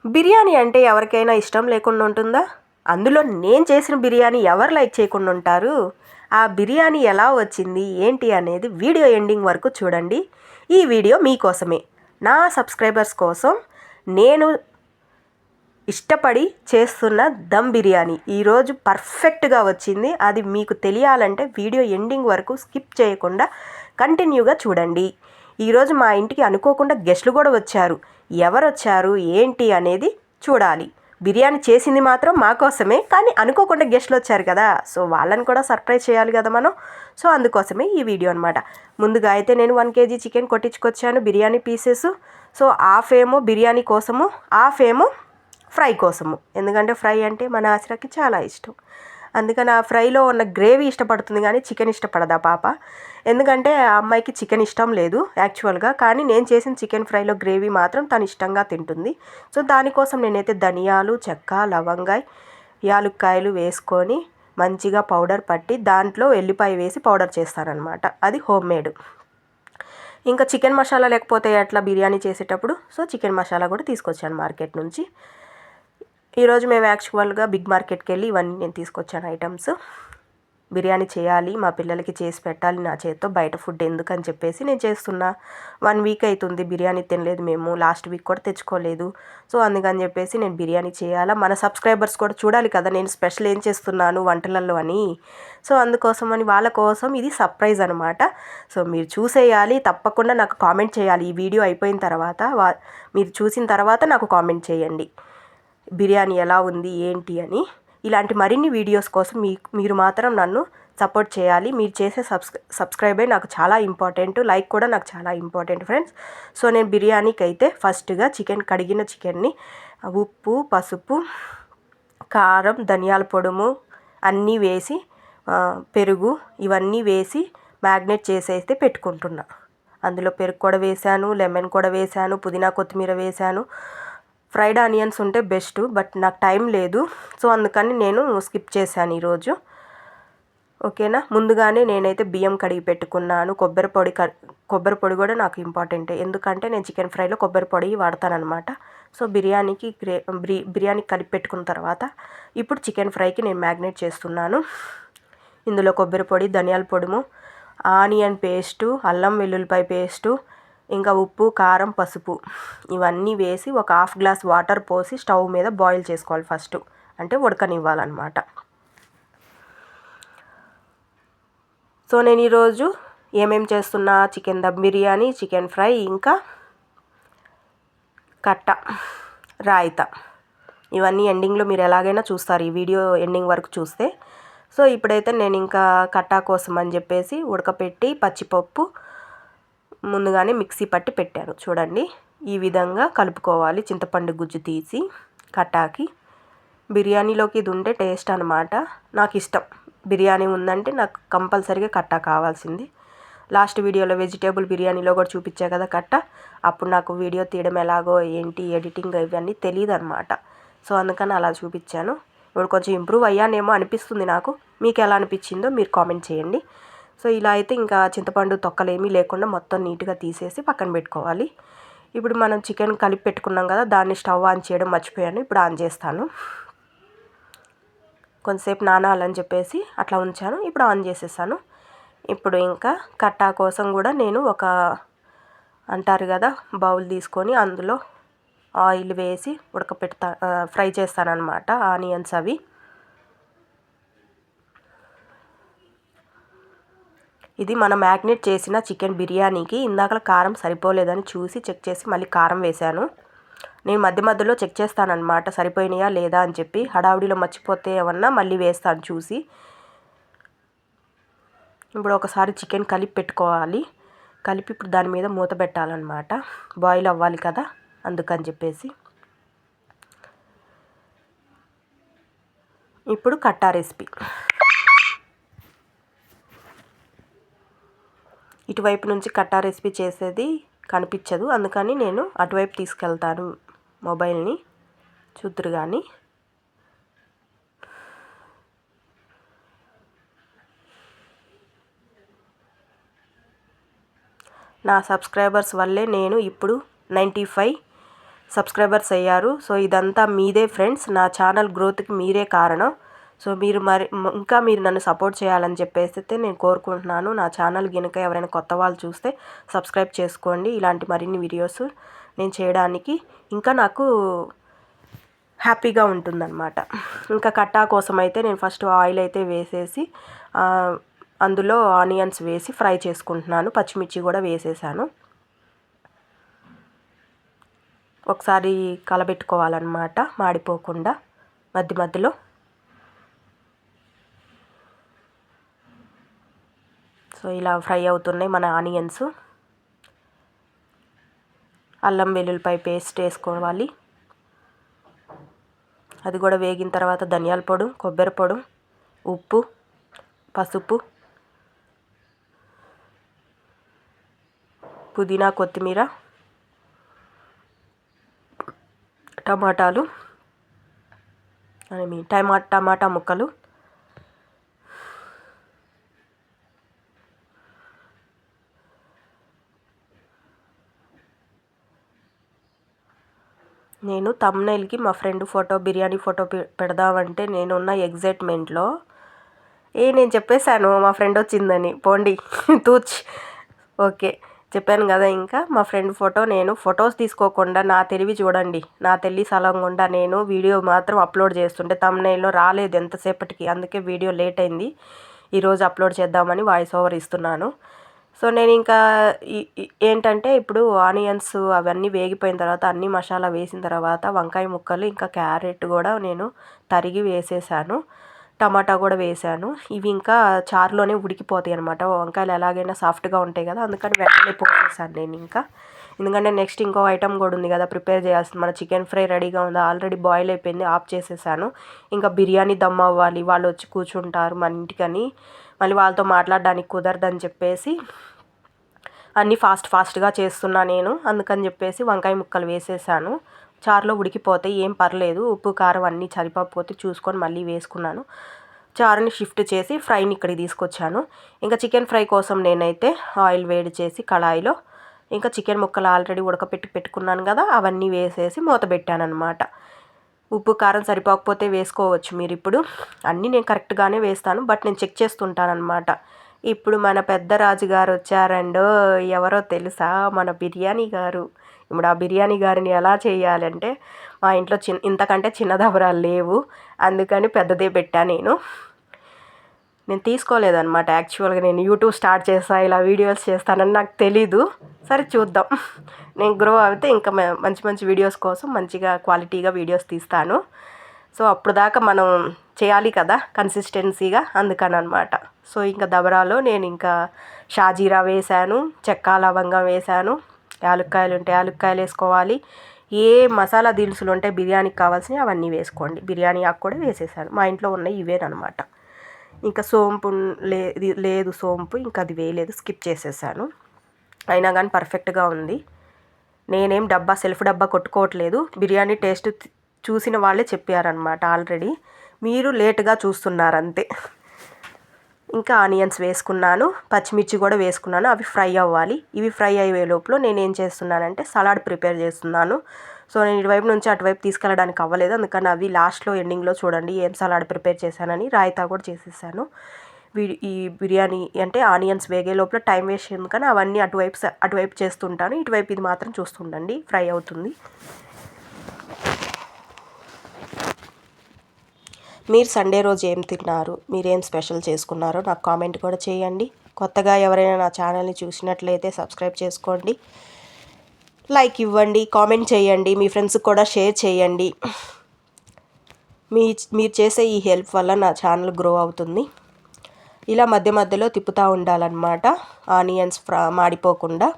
బిర్యానీ అంటే ఎవరికైనా ఇష్టం లేకుండా ఉంటుందా? అందులో నేను చేసిన బిర్యానీ ఎవరు లైక్ చేయకుండా ఉంటారు? ఆ బిర్యానీ ఎలా వచ్చింది ఏంటి అనేది వీడియో ఎండింగ్ వరకు చూడండి. ఈ వీడియో మీకోసమే, నా సబ్స్క్రైబర్స్ కోసం నేను ఇష్టపడి చేస్తున్న దమ్ బిర్యానీ ఈరోజు పర్ఫెక్ట్గా వచ్చింది. అది మీకు తెలియాలంటే వీడియో ఎండింగ్ వరకు స్కిప్ చేయకుండా కంటిన్యూగా చూడండి. ఈరోజు మా ఇంటికి అనుకోకుండా గెస్ట్లు కూడా వచ్చారు. ఎవరు వచ్చారు ఏంటి అనేది చూడాలి. బిర్యానీ చేసింది మాత్రం మా కోసమే, కానీ అనుకోకుండా గెస్ట్లు వచ్చారు కదా, సో వాళ్ళని కూడా సర్ప్రైజ్ చేయాలి కదా మనం. సో అందుకోసమే ఈ వీడియో అనమాట. ముందుగా అయితే నేను 1 kg చికెన్ కొట్టించుకొచ్చాను, బిర్యానీ పీసెస్. సో హాఫ్ ఏమో బిర్యానీ కోసము, హాఫ్ ఏమో ఫ్రై కోసము. ఎందుకంటే ఫ్రై అంటే మన ఆశ్రకి చాలా ఇష్టం. అందుకని ఆ ఫ్రైలో ఉన్న గ్రేవీ ఇష్టపడుతుంది, కానీ చికెన్ ఇష్టపడదా పాప. ఎందుకంటే ఆ అమ్మాయికి చికెన్ ఇష్టం లేదు యాక్చువల్గా, కానీ నేను చేసిన చికెన్ ఫ్రైలో గ్రేవీ మాత్రం తను ఇష్టంగా తింటుంది. సో దానికోసం నేనైతే ధనియాలు, చెక్క, లవంగాయ, యాలుక్కాయలు వేసుకొని మంచిగా పౌడర్ పట్టి దాంట్లో ఎల్లిపాయ వేసి పౌడర్ చేస్తానన్నమాట. అది హోమ్ మేడ్. ఇంకా చికెన్ మసాలా లేకపోతే అట్లా బిర్యానీ చేసేటప్పుడు సో చికెన్ మసాలా కూడా తీసుకొచ్చాను మార్కెట్ నుంచి. ఈరోజు మేము యాక్చువల్గా బిగ్ మార్కెట్కి వెళ్ళి ఇవన్నీ నేను తీసుకొచ్చాను ఐటమ్స్. బిర్యానీ చేయాలి, మా పిల్లలకి చేసి పెట్టాలి నా చేత్తో, బయట ఫుడ్ ఎందుకని చెప్పేసి నేను చేస్తున్నా. 1 వీక్ అవుతుంది బిర్యానీ తినలేదు మేము, లాస్ట్ వీక్ కూడా తెచ్చుకోలేదు. సో అందుకని చెప్పేసి నేను బిర్యానీ చేయాలా, మన సబ్స్క్రైబర్స్ కూడా చూడాలి కదా నేను స్పెషల్ ఏం చేస్తున్నాను వంటలలో అని. సో అందుకోసమని వాళ్ళ కోసం ఇది సర్ప్రైజ్ అనమాట. సో మీరు చూసేయాలి, తప్పకుండా నాకు కామెంట్ చేయాలి. ఈ వీడియో అయిపోయిన తర్వాత మీరు చూసిన తర్వాత నాకు కామెంట్ చేయండి బిర్యానీ ఎలా ఉంది ఏంటి అని. ఇలాంటి మరిన్ని వీడియోస్ కోసం మీరు మాత్రం నన్ను సపోర్ట్ చేయాలి. మీరు చేసే సబ్స్క్రైబే నాకు చాలా ఇంపార్టెంట్, లైక్ కూడా నాకు చాలా ఇంపార్టెంట్ ఫ్రెండ్స్. సో నేను బిర్యానీకి అయితే ఫస్ట్గా కడిగిన చికెన్ని ఉప్పు, పసుపు, కారం, ధనియాల పొడుము అన్నీ వేసి, పెరుగు ఇవన్నీ వేసి మ్యాగ్నేట్ చేసి పెట్టుకుంటున్నా. అందులో పెరుగు కూడా వేసాను, లెమన్ కూడా వేసాను, పుదీనా కొత్తిమీర వేసాను. ఫ్రైడ్ ఆనియన్స్ ఉంటే బెస్ట్, బట్ నాకు టైం లేదు, సో అందుకని నేను స్కిప్ చేశాను ఈరోజు. ఓకేనా. ముందుగానే నేనైతే బియ్యం కడిగి పెట్టుకున్నాను. కొబ్బరి పొడి కూడా నాకు ఇంపార్టెంటే, ఎందుకంటే నేను చికెన్ ఫ్రైలో కొబ్బరి పొడి వాడతానమాట. సో బిర్యానీ కలిపి పెట్టుకున్న తర్వాత ఇప్పుడు చికెన్ ఫ్రైకి నేను మ్యాగ్నేట్ చేస్తున్నాను. ఇందులో కొబ్బరి పొడి, ధనియాల పొడుము, ఆనియన్ పేస్టు, అల్లం వెల్లుల్లిపాయ పేస్టు, ఇంకా ఉప్పు, కారం, పసుపు ఇవన్నీ వేసి ఒక 1/2 గ్లాస్ వాటర్ పోసి స్టవ్ మీద బాయిల్ చేసుకోవాలి ఫస్ట్, అంటే ఉడకనివ్వాలన్నమాట. సో నేను ఈరోజు ఏమేమి చేస్తున్నా, chicken dum biryani, chicken fry, ఇంకా కట్ట రాయితా, ఇవన్నీ ఎండింగ్లో మీరు ఎలాగైనా చూస్తారు ఈ వీడియో ఎండింగ్ వరకు చూస్తే. సో ఇప్పుడైతే నేను ఇంకా కట్టా కోసం అని చెప్పేసి ఉడకపెట్టి పచ్చిపప్పు ముందుగానే మిక్సీ పట్టి పెట్టాను. చూడండి ఈ విధంగా కలుపుకోవాలి, చింతపండు గుజ్జు తీసి కట్టాకి. బిర్యానీలోకి ఇది ఉంటే టేస్ట్ అనమాట, నాకు ఇష్టం. బిర్యానీ ఉందంటే నాకు కంపల్సరీగా కట్టా కావాల్సింది. లాస్ట్ వీడియోలో వెజిటేబుల్ బిర్యానీలో కూడా చూపించా కదా కట్ట, అప్పుడు నాకు వీడియో తీయడం ఎలాగో ఏంటి ఎడిటింగ్ ఇవన్నీ తెలియదు అనమాట. సో అందుకని అలా చూపించాను. ఇప్పుడు కొంచెం ఇంప్రూవ్ అయ్యానేమో అనిపిస్తుంది నాకు. మీకు ఎలా అనిపించిందో మీరు కామెంట్ చేయండి. సో ఇలా అయితే ఇంకా చింతపండు తొక్కలు ఏమీ లేకుండా మొత్తం నీట్గా తీసేసి పక్కన పెట్టుకోవాలి. ఇప్పుడు మనం చికెన్ కలిపి పెట్టుకున్నాం కదా, దాన్ని స్టవ్ ఆన్ చేయడం మర్చిపోయాను, ఇప్పుడు ఆన్ చేస్తాను. కొంతసేపు నానాలని చెప్పేసి అట్లా ఉంచాను, ఇప్పుడు ఆన్ చేసేసాను. ఇప్పుడు ఇంకా కట్టా కోసం కూడా నేను అంటారు కదా బౌల్ తీసుకొని అందులో ఆయిల్ వేసి ఫ్రై చేస్తానన్నమాట ఆనియన్స్ అవి. ఇది మనం మ్యాగ్నేట్ చేసిన చికెన్ బిర్యానీకి ఇందాక కారం సరిపోలేదని చూసి చెక్ చేసి మళ్ళీ కారం వేశాను. నేను మధ్య మధ్యలో చెక్ చేస్తానన్నమాట సరిపోయినాయా లేదా అని చెప్పి, హడావుడిలో మర్చిపోతే ఏమన్నా మళ్ళీ వేస్తాను చూసి. ఇప్పుడు ఒకసారి చికెన్ కలిపి పెట్టుకోవాలి, కలిపి ఇప్పుడు దాని మీద మూత పెట్టాలన్నమాట, బాయిల్ అవ్వాలి కదా అందుకని చెప్పేసి. ఇప్పుడు కట్టా రెసిపీ. ఇటువైపు నుంచి కట్టా రెసిపీ చేసేది కనిపించదు, అందుకని నేను అటువైపు తీసుకెళ్తాను మొబైల్ని, చూద్దరు కానీ. నా సబ్స్క్రైబర్స్ వల్లే నేను ఇప్పుడు 95 సబ్స్క్రైబర్స్ అయ్యారు. సో ఇదంతా మీదే ఫ్రెండ్స్, నా ఛానల్ గ్రోత్కి మీరే కారణం. సో మీరు ఇంకా మీరు నన్ను సపోర్ట్ చేయాలని చెప్పేసి నేను కోరుకుంటున్నాను. నా ఛానల్ గినక ఎవరైనా కొత్త వాళ్ళు చూస్తే సబ్స్క్రైబ్ చేసుకోండి. ఇలాంటి మరిన్ని వీడియోస్ నేను చేయడానికి ఇంకా నాకు హ్యాపీగా ఉంటుందన్నమాట. ఇంకా కట్టా కోసం అయితే నేను ఫస్ట్ ఆయిల్ అయితే వేసేసి అందులో ఆనియన్స్ వేసి ఫ్రై చేసుకుంటున్నాను. పచ్చిమిర్చి కూడా వేసేసాను. ఒకసారి కలబెట్టుకోవాలన్నమాట మాడిపోకుండా మధ్యలో. సో ఇలా ఫ్రై అవుతున్నాయి మన ఆనియన్స్. అల్లం వెల్లుల్లిపాయ పేస్ట్ వేసుకోవాలి. అది కూడా వేగిన తర్వాత ధనియాల పొడి, కొబ్బరి పొడి, ఉప్పు, పసుపు, పుదీనా, కొత్తిమీర, టమాటాలు టమాటా ముక్కలు, నేను థంబ్నెయిల్కి మా ఫ్రెండ్ ఫోటో, బిర్యానీ ఫోటో పెడదామంటే నేనున్న ఎగ్జైట్మెంట్లో నేను చెప్పేశాను మా ఫ్రెండ్ వచ్చిందని. పోండి తూచ్. ఓకే చెప్పాను కదా. ఇంకా మా ఫ్రెండ్ ఫోటో, నేను ఫొటోస్ తీసుకోకుండా నా తెలివి చూడండి, నా తెల్లి సలంగుండా నేను వీడియో మాత్రం అప్లోడ్ చేస్తుంటే థంబ్నెయిల్లో రాలేదు ఎంతసేపటికి. అందుకే వీడియో లేట్ అయింది. ఈరోజు అప్లోడ్ చేద్దామని వాయిస్ ఓవర్ ఇస్తున్నాను. సో నేను ఇంకా ఏంటంటే ఇప్పుడు ఆనియన్స్ అవన్నీ వేగిపోయిన తర్వాత అన్ని మసాలా వేసిన తర్వాత వంకాయ ముక్కలు ఇంకా క్యారెట్ కూడా నేను తరిగి వేసేసాను. టమాటా కూడా వేసాను. ఇవి ఇంకా చారులోనే ఉడికిపోతాయి అనమాట. వంకాయలు ఎలాగైనా సాఫ్ట్గా ఉంటాయి కదా, అందుకని వెంటనే పోసేసాను నేను. ఇంకా ఎందుకంటే నెక్స్ట్ ఇంకో ఐటమ్ కూడా ఉంది కదా ప్రిపేర్ చేయాల్సింది. మన చికెన్ ఫ్రై రెడీగా ఉంది, ఆల్రెడీ బాయిల్ అయిపోయింది, ఆఫ్ చేసేసాను. ఇంకా బిర్యానీ దమ్ అవ్వాలి, వాళ్ళు వచ్చి కూర్చుంటారు మన ఇంటికని. మళ్ళీ వాళ్ళతో మాట్లాడడానికి కుదరదని చెప్పేసి అన్నీ ఫాస్ట్గా చేస్తున్నా నేను. అందుకని చెప్పేసి వంకాయ ముక్కలు వేసేసాను. చారులో ఉడికిపోతే ఏం పర్లేదు, ఉప్పు కారం అన్నీ సరిపోతే చూసుకొని మళ్ళీ వేసుకున్నాను. చారుని షిఫ్ట్ చేసి ఫ్రైని ఇక్కడికి తీసుకొచ్చాను. ఇంకా చికెన్ ఫ్రై కోసం నేనైతే ఆయిల్ వేడి చేసి కళాయిలో ఇంకా చికెన్ ముక్కలు ఆల్రెడీ పెట్టుకున్నాను కదా, అవన్నీ వేసేసి మూత పెట్టాను అనమాట. ఉప్పు కారం సరిపోకపోతే వేసుకోవచ్చు మీరు. ఇప్పుడు అన్నీ నేను కరెక్ట్గానే వేస్తాను, బట్ నేను చెక్ చేస్తుంటాను అనమాట. ఇప్పుడు మన పెద్ద రాజుగారు వచ్చారండో, ఎవరో తెలుసా? మన బిర్యానీ గారు. ఇప్పుడు ఆ బిర్యానీ గారిని ఎలా చేయాలంటే మా ఇంట్లో ఇంతకంటే చిన్న దబరాలు లేవు, అందుకని పెద్దదే పెట్టా నేను తీసుకోలేదన్నమాట. యాక్చువల్గా నేను యూట్యూబ్ స్టార్ట్ చేస్తా, ఇలా వీడియోస్ చేస్తానని నాకు తెలీదు. సరే చూద్దాం, నేను గ్రో అయితే ఇంకా మంచి మంచి వీడియోస్ కోసం మంచిగా క్వాలిటీగా వీడియోస్ తీస్తాను. సో అప్పుడు దాకా మనం చేయాలి కదా కన్సిస్టెన్సీగా, అందుకని అనమాట. సో ఇంకా దబరాలో నేను ఇంకా షాజీరా వేసాను, చెక్క లవంగం వేసాను, యాలక్కాయలు ఉంటే యాలక్కాయలు వేసుకోవాలి. ఏ మసాలా దినుసులు ఉంటే బిర్యానీకి కావాల్సినవి అవన్నీ వేసుకోండి. బిర్యానీ ఆకు కూడా వేసేసాను, మా ఇంట్లో ఉన్నాయి ఇవేనమాట. ఇంకా సోంపు లేదు సోంపు ఇంకా అది వేయలేదు, స్కిప్ చేసేసాను. అయినా కానీ పర్ఫెక్ట్గా ఉంది. నేనేం సెల్ఫ్ డబ్బా కొట్టుకోవట్లేదు. బిర్యానీ టేస్ట్ చూసిన వాళ్ళే చెప్పారనమాట ఆల్రెడీ, మీరు లేటుగా చూస్తున్నారు అంతే. ఇంకా ఆనియన్స్ వేసుకున్నాను, పచ్చిమిర్చి కూడా వేసుకున్నాను. అవి ఫ్రై అవ్వాలి. ఇవి ఫ్రై అయ్యే లోపల నేనేం చేస్తున్నానంటే సలాడ్ ప్రిపేర్ చేస్తున్నాను. సో నేను ఇటువైపు నుంచి అటువైపు తీసుకెళ్ళడానికి అవ్వలేదు, అందుకని అవి లాస్ట్లో ఎండింగ్లో చూడండి ఏం సలాడ్ ప్రిపేర్ చేశానని. రాయితా కూడా చేసేసాను. ఈ బిర్యానీ అంటే ఆనియన్స్ వేగే లోపల టైం వేస్ట్ ఎందుకని అవన్నీ అటువైపు చేస్తుంటాను. ఇటువైపు ఇది మాత్రం చూస్తుండండి, ఫ్రై అవుతుంది. మీరు సండే రోజు ఏం తిన్నారు, మీరేం స్పెషల్ చేసుకున్నారో నాకు కామెంట్ కూడా చేయండి. కొత్తగా ఎవరైనా నా ఛానల్ని చూసినట్లయితే సబ్స్క్రైబ్ చేసుకోండి, లైక్ ఇవ్వండి, కామెంట్ చేయండి, మీ ఫ్రెండ్స్కి కూడా షేర్ చేయండి. మీరు చేసే ఈ హెల్ప్ వల్ల నా ఛానల్ గ్రో అవుతుంది. ఇలా మధ్యలో తిప్పుతూ ఉండాలన్నమాట, ఆనియన్స్ మాడిపోకుండా.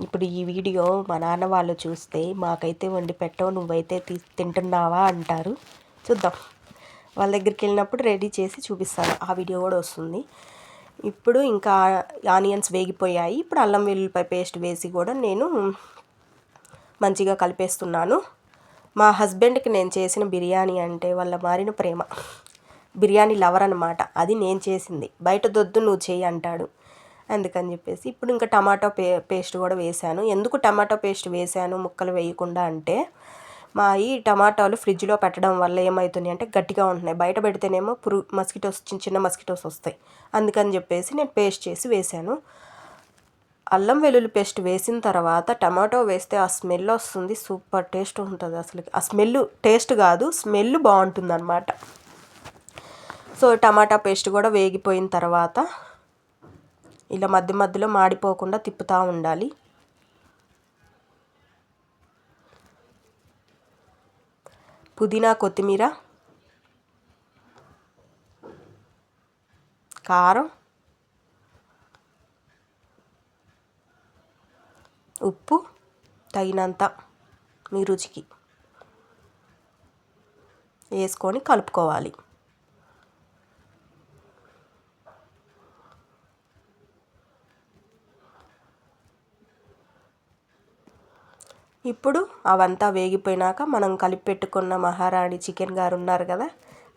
ఇప్పుడు ఈ వీడియో మా నాన్న వాళ్ళు చూస్తే మాకైతే వండి పెట్టవు, నువ్వైతే తింటున్నావా అంటారు. చూద్దాం, వాళ్ళ దగ్గరికి వెళ్ళినప్పుడు రెడీ చేసి చూపిస్తాను, ఆ వీడియో కూడా వస్తుంది. ఇప్పుడు ఇంకా ఆనియన్స్ వేగిపోయాయి. ఇప్పుడు అల్లం వెల్లుల్లిపాయ పేస్ట్ వేసి కూడా నేను మంచిగా కలిపేస్తున్నాను. మా హస్బెండ్కి నేను చేసిన బిర్యానీ అంటే వాళ్ళ మారిన ప్రేమ. బిర్యానీ లవర్ అనమాట. అది నేను చేసింది, బయట దొద్దు నువ్వు చేయి అంటాడు. అందుకని చెప్పేసి ఇప్పుడు ఇంకా టమాటో పేస్ట్ కూడా వేసాను. ఎందుకు టమాటో పేస్ట్ వేసాను ముక్కలు వేయకుండా అంటే, మా ఈ టమాటాలు ఫ్రిడ్జ్లో పెట్టడం వల్ల ఏమవుతుంది అంటే గట్టిగా ఉంటున్నాయి. బయట పెడితేనేమో మస్కిటోస్ చిన్న చిన్న మస్కిటోస్ వస్తాయి. అందుకని చెప్పేసి నేను పేస్ట్ చేసి వేసాను. అల్లం వెల్లుల్లి పేస్ట్ వేసిన తర్వాత టమాటో వేస్తే ఆ స్మెల్ వస్తుంది, సూపర్ టేస్ట్ ఉంటుంది. అసలు ఆ స్మెల్ టేస్ట్ కాదు, స్మెల్ బాగుంటుంది అన్నమాట. సో టమాటా పేస్ట్ కూడా వేగిపోయిన తర్వాత ఇలా మధ్య మధ్యలో మాడిపోకుండా తిప్పుతూ ఉండాలి. పుదీనా, కొత్తిమీర, కారం, ఉప్పు తగినంత మీ రుచికి వేసుకొని కలుపుకోవాలి. ఇప్పుడు అవంతా వేగిపోయినాక మనం కలిపి పెట్టుకున్న మహారాణి చికెన్ గారు ఉన్నారు కదా,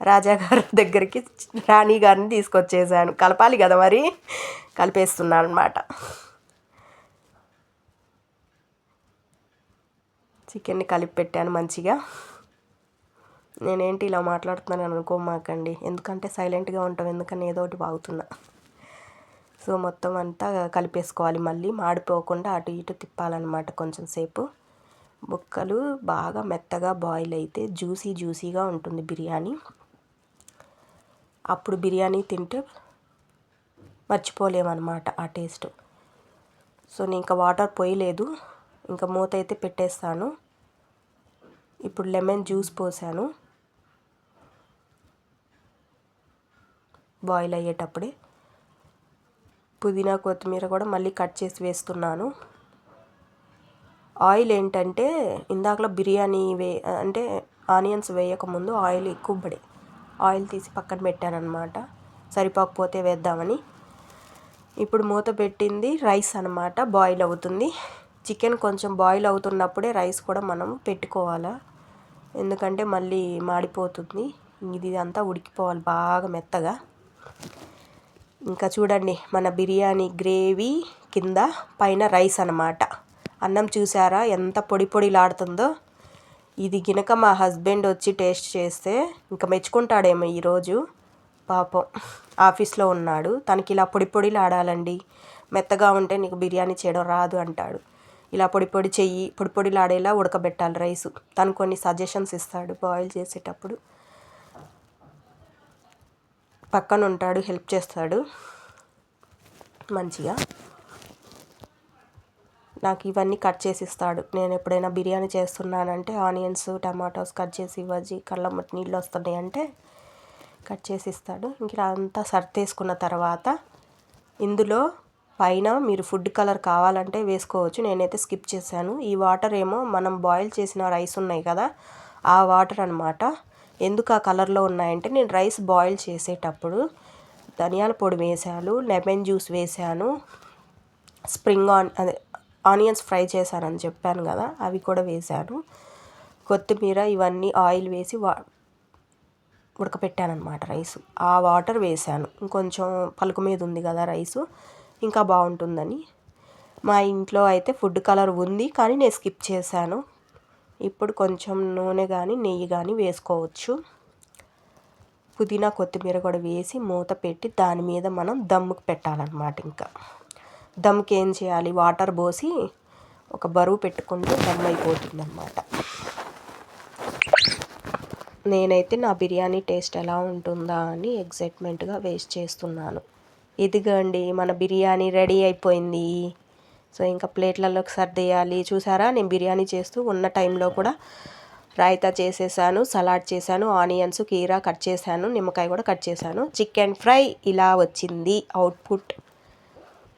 రాజా గారి దగ్గరికి రాణి గారిని తీసుకొచ్చేసాను. కలపాలి కదా మరి, కలిపేస్తున్నాను అనమాట. చికెన్ని కలిపి పెట్టాను మంచిగా. నేనేంటి ఇలా మాట్లాడుతున్నాను అనుకోమాకండి, ఎందుకంటే సైలెంట్గా ఉంటాం, ఎందుకని ఏదో ఒకటి బాగుతున్నా. సో మొత్తం అంతా కలిపేసుకోవాలి, మళ్ళీ మాడిపోకుండా అటు ఇటు తిప్పాలన్నమాట కొంచెం సేపు. ముక్కలు బాగా మెత్తగా బాయిల్ అయితే జ్యూసీగా ఉంటుంది బిర్యానీ. అప్పుడు బిర్యానీ తింటే మర్చిపోలేమన్నమాట ఆ టేస్ట్. సో నేను ఇంకా వాటర్ పోయలేదు, ఇంకా మూత అయితే పెట్టేస్తాను. ఇప్పుడు లెమన్ జ్యూస్ పోసాను బాయిల్ అయ్యేటప్పుడే. పుదీనా, కొత్తిమీర కూడా మళ్ళీ కట్ చేసి వేస్తున్నాను. ఆయిల్ ఏంటంటే ఇందాకలో బిర్యానీ అంటే ఆనియన్స్ వేయకముందు ఆయిల్ ఎక్కువ పడే, ఆయిల్ తీసి పక్కన పెట్టానన్నమాట, సరిపోకపోతే వేద్దామని. ఇప్పుడు మూత పెట్టింది రైస్ అన్నమాట, బాయిల్ అవుతుంది. చికెన్ కొంచెం బాయిల్ అవుతున్నప్పుడే రైస్ కూడా మనం పెట్టుకోవాలా, ఎందుకంటే మళ్ళీ మాడిపోతుంది. ఇది అంతా ఉడికిపోవాలి బాగా మెత్తగా. ఇంకా చూడండి మన బిర్యానీ గ్రేవీ కింద పైన రైస్ అన్నమాట. అన్నం చూసారా ఎంత పొడి పొడిలాడుతుందో. ఇది గినక మా హస్బెండ్ వచ్చి టేస్ట్ చేస్తే ఇంకా మెచ్చుకుంటాడేమో ఈరోజు. పాపం ఆఫీస్లో ఉన్నాడు, తనకి ఇలా పొడి పొడిలాడాలండి, మెత్తగా ఉంటే నీకు బిర్యానీ చేయడం రాదు అంటాడు. ఇలా పొడి పొడి చెయ్యి, పొడి పొడిలాడేలా ఉడకబెట్టాలి రైసు. తను కొన్ని సజెషన్స్ ఇస్తాడు బాయిల్ చేసేటప్పుడు, పక్కన ఉంటాడు, హెల్ప్ చేస్తాడు మంచిగా. నాకు ఇవన్నీ కట్ చేసి ఇస్తాడు. నేను ఎప్పుడైనా బిర్యానీ చేస్తున్నానంటే ఆనియన్స్, టమాటోస్ కట్ చేసి ఇవ్వజి, కళ్ళమ్మటి నీళ్ళు వస్తున్నాయి అంటే కట్ చేసి ఇస్తాడు. ఇంక అంతా సర్దేసుకున్న తర్వాత ఇందులో పైన మీరు ఫుడ్ కలర్ కావాలంటే వేసుకోవచ్చు, నేనైతే స్కిప్ చేశాను. ఈ వాటర్ ఏమో మనం బాయిల్ చేసిన రైస్ ఉన్నాయి కదా ఆ వాటర్ అన్నమాట. ఎందుకు ఆ కలర్లో ఉన్నాయంటే నేను రైస్ బాయిల్ చేసేటప్పుడు ధనియాల పొడి వేసాను, లెమన్ జ్యూస్ వేసాను, ఆనియన్స్ ఫ్రై చేశానని చెప్పాను కదా అవి కూడా వేసాను, కొత్తిమీర ఇవన్నీ ఆయిల్ వేసి ఉడకపెట్టాను అనమాట రైసు. ఆ వాటర్ వేసాను, ఇంకొంచెం పలుకు మీద ఉంది కదా రైసు, ఇంకా బాగుంటుందని. మా ఇంట్లో అయితే ఫుడ్ కలర్ ఉంది కానీ నేను స్కిప్ చేశాను. ఇప్పుడు కొంచెం నూనె కానీ నెయ్యి కానీ వేసుకోవచ్చు. పుదీనా, కొత్తిమీర కూడా వేసి మూత పెట్టి దాని మీద మనం దమ్ముకు పెట్టాలన్నమాట. ఇంకా దమ్కి ఏం చేయాలి, వాటర్ పోసి ఒక బరువు పెట్టుకుంటే దమ్ అయిపోతుంది అన్నమాట. నేనైతే నా బిర్యానీ టేస్ట్ ఎలా ఉంటుందా అని ఎగ్జైట్మెంట్గా వేస్ట్ చేస్తున్నాను. ఇదిగోండి మన బిర్యానీ రెడీ అయిపోయింది. సో ఇంకా ప్లేట్లలోకి సర్దేయాలి. చూసారా నేను బిర్యానీ చేస్తూ ఉన్న టైంలో కూడా రాయితా చేసేసాను, సలాడ్ చేశాను, ఆనియన్స్, కీరా కట్ చేశాను, నిమ్మకాయ కూడా కట్ చేశాను. చికెన్ ఫ్రై ఇలా వచ్చింది అవుట్పుట్.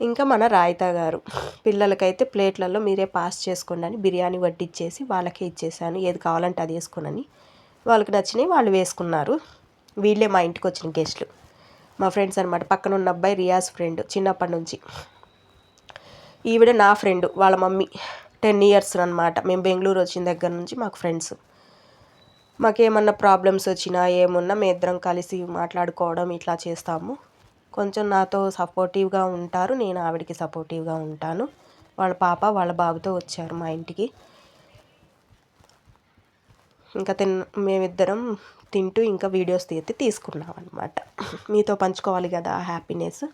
ఇంకా మన రాయితా గారు పిల్లలకైతే ప్లేట్లలో మీరే పాస్ చేసుకోండి అని బిర్యానీ వడ్డిచ్చేసి వాళ్ళకే ఇచ్చేసాను, ఏది కావాలంటే అది వేసుకోనని. వాళ్ళకి నచ్చినవి వాళ్ళు వేసుకున్నారు. వీళ్ళే మా ఇంటికి వచ్చిన గెస్ట్లు, మా ఫ్రెండ్స్ అనమాట. పక్కన ఉన్న అబ్బాయి రియాజ్ ఫ్రెండ్, చిన్నప్పటి నుంచి. ఈవిడ నా ఫ్రెండ్, వాళ్ళ మమ్మీ 10 years అనమాట. మేము బెంగళూరు వచ్చిన దగ్గర నుంచి మాకు ఫ్రెండ్స్. మాకేమన్నా ప్రాబ్లమ్స్ వచ్చినా ఏమున్నా మేము ఇద్దరం కలిసి మాట్లాడుకోవడం ఇట్లా చేస్తాము. కొంచెం నాతో సపోర్టివ్గా ఉంటారు, నేను ఆవిడకి సపోర్టివ్గా ఉంటాను. వాళ్ళ పాప వాళ్ళ బాబుతో వచ్చారు మా ఇంటికి. ఇంకా మేమిద్దరం తింటూ ఇంకా వీడియోస్ తీసుకున్నాం అనమాట. మీతో పంచుకోవాలి కదా ఆ హ్యాపీనెస్.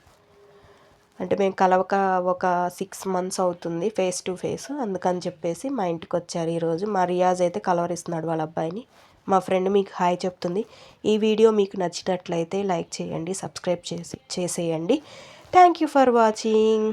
అంటే మేము కలవక ఒక 6 మంత్స్ అవుతుంది ఫేస్ టు ఫేస్, అందుకని చెప్పేసి మా ఇంటికి వచ్చారు ఈరోజు. మా రియాజ్ అయితే కలవరిస్తున్నాడు వాళ్ళ అబ్బాయిని. మా ఫ్రెండ్ మీకు హాయ్ చెప్తుంది. ఈ వీడియో మీకు నచ్చినట్లయితే లైక్ చేయండి, సబ్స్క్రైబ్ చేసేయండి. Thank you for watching.